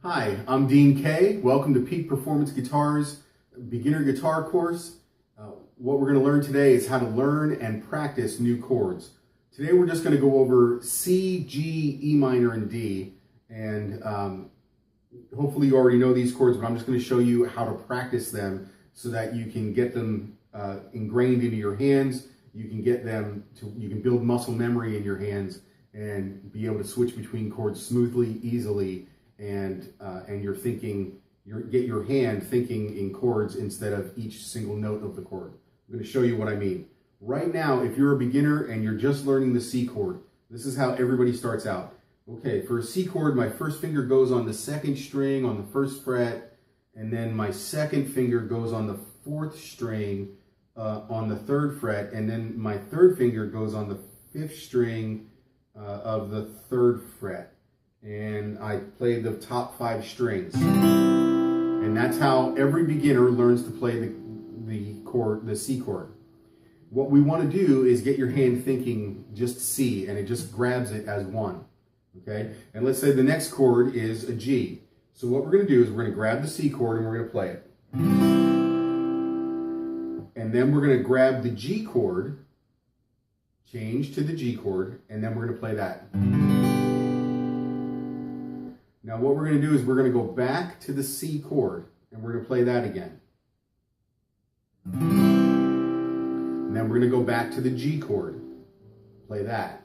Hi, I'm Dean Kay. Welcome to Peak Performance Guitar's beginner guitar course. What we're going to learn today is how to learn and practice new chords. Today we're just going to go over C, G, E minor, and D. And hopefully you already know these chords, but I'm just going to show you how to practice them so that you can get them ingrained into your hands. You can get them to, you can build muscle memory in your hands and be able to switch between chords smoothly, easily, and get your hand thinking in chords instead of each single note of the chord. I'm going to show you what I mean. Right now, if you're a beginner and you're just learning the C chord, this is how everybody starts out. Okay, for a C chord, my first finger goes on the second string on the first fret, and then my second finger goes on the fourth string on the third fret, and then my third finger goes on the fifth string of the third fret. And I play the top 5 strings. And that's how every beginner learns to play the C chord. What we want to do is get your hand thinking just C, and it just grabs it as one. Okay? And let's say the next chord is a G. So what we're going to do is we're going to grab the C chord and we're going to play it. And then we're going to grab the G chord, change to the G chord, and then we're going to play that. Now what we're going to do is we're going to go back to the C chord and we're going to play that again. And then we're going to go back to the G chord, play that.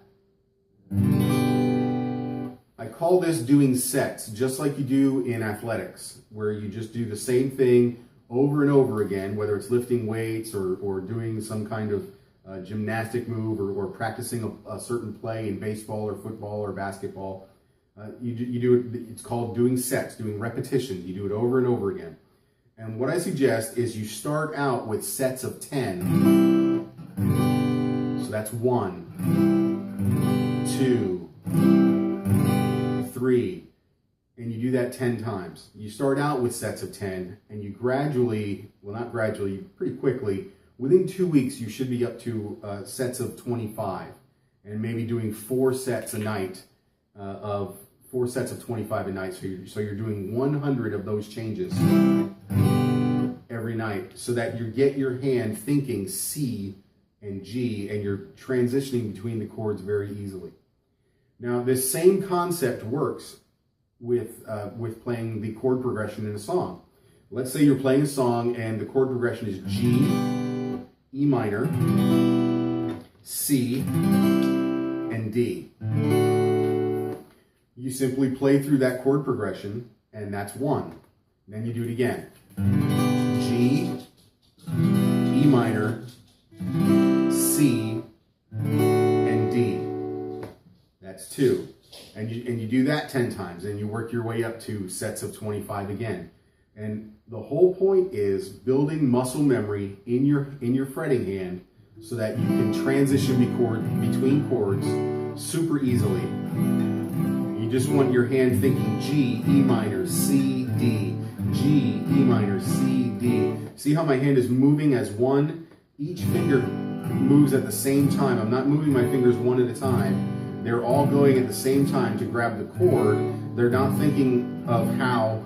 I call this doing sets, just like you do in athletics, where you just do the same thing over and over again, whether it's lifting weights or doing some kind of gymnastic move or practicing a certain play in baseball or football or basketball. You do it, it's called doing sets, doing repetition. You do it over and over again. And what I suggest is you start out with sets of 10. So that's 1, 2, 3. And you do that 10 times. You start out with sets of 10 and you gradually, well not gradually, pretty quickly, within 2 weeks you should be up to sets of 25. And maybe doing 4 sets a night of 4 sets of 25 a night. So you're doing 100 of those changes every night so that you get your hand thinking C and G and you're transitioning between the chords very easily. Now this same concept works with playing the chord progression in a song. Let's say you're playing a song and the chord progression is G, E minor, C, and D. You simply play through that chord progression, and that's 1. Then you do it again. G, E minor, C, and D. That's 2. And you do that 10 times, and you work your way up to sets of 25 again. And the whole point is building muscle memory in your fretting hand so that you can transition between chords super easily. You just want your hand thinking G, E minor, C, D, G, E minor, C, D. See how my hand is moving as one? Each finger moves at the same time. I'm not moving my fingers one at a time. They're all going at the same time to grab the chord. They're not thinking of how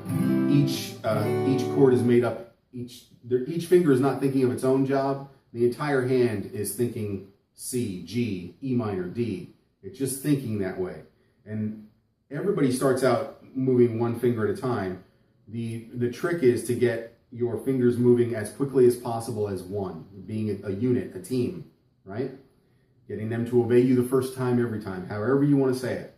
each chord is made up. Each finger is not thinking of its own job. The entire hand is thinking C, G, E minor, D. It's just thinking that way. And everybody starts out moving one finger at a time. The trick is to get your fingers moving as quickly as possible as one, being a unit, a team, right? Getting them to obey you the first time, every time, however you want to say it.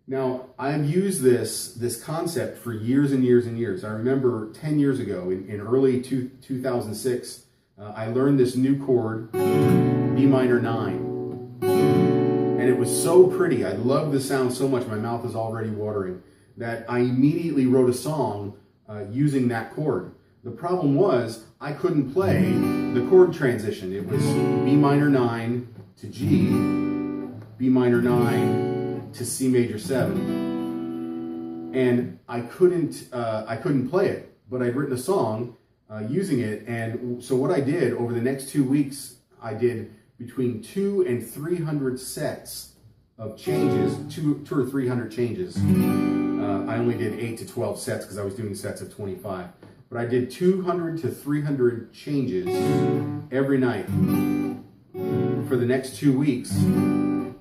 Now, I've used this concept for years and years and years. I remember 10 years ago, in early 2006, I learned this new chord, B minor 9. And it was so pretty. I loved the sound so much, my mouth is already watering, that I immediately wrote a song using that chord. The problem was I couldn't play the chord transition. It was B minor 9 to G, B minor 9 to C major 7. And I couldn't play it, but I'd written a song using it. And so what I did over the next 2 weeks, I did between 200 and 300 sets of changes, two or 300 changes. I only did 8 to 12 sets because I was doing sets of 25. But I did 200 to 300 changes every night for the next 2 weeks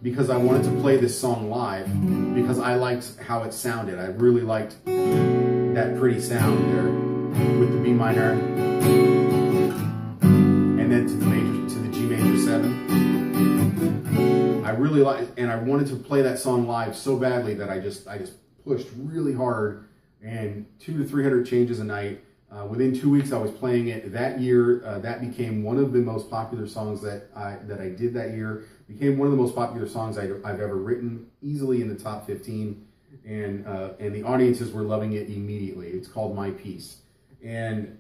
because I wanted to play this song live because I liked how it sounded. I really liked that pretty sound there with the B minor and then to the G major 7. I really liked, and I wanted to play that song live so badly that I just pushed really hard, and 200 to 300 changes a night. Within 2 weeks, I was playing it. That year, that became one of the most popular songs that I did that year. Became one of the most popular songs I've ever written, easily in the top 15, and the audiences were loving it immediately. It's called My Piece, and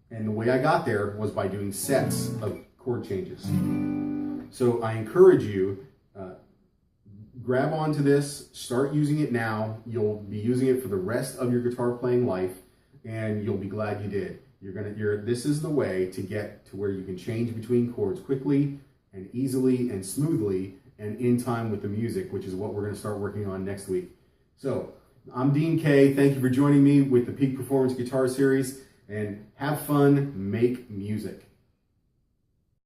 the way I got there was by doing sets of chord changes. So I encourage you, grab onto this, start using it now. You'll be using it for the rest of your guitar playing life, and you'll be glad you did. This is the way to get to where you can change between chords quickly and easily and smoothly and in time with the music, which is what we're going to start working on next week. So I'm Dean K. Thank you for joining me with the Peak Performance Guitar Series, and have fun, make music.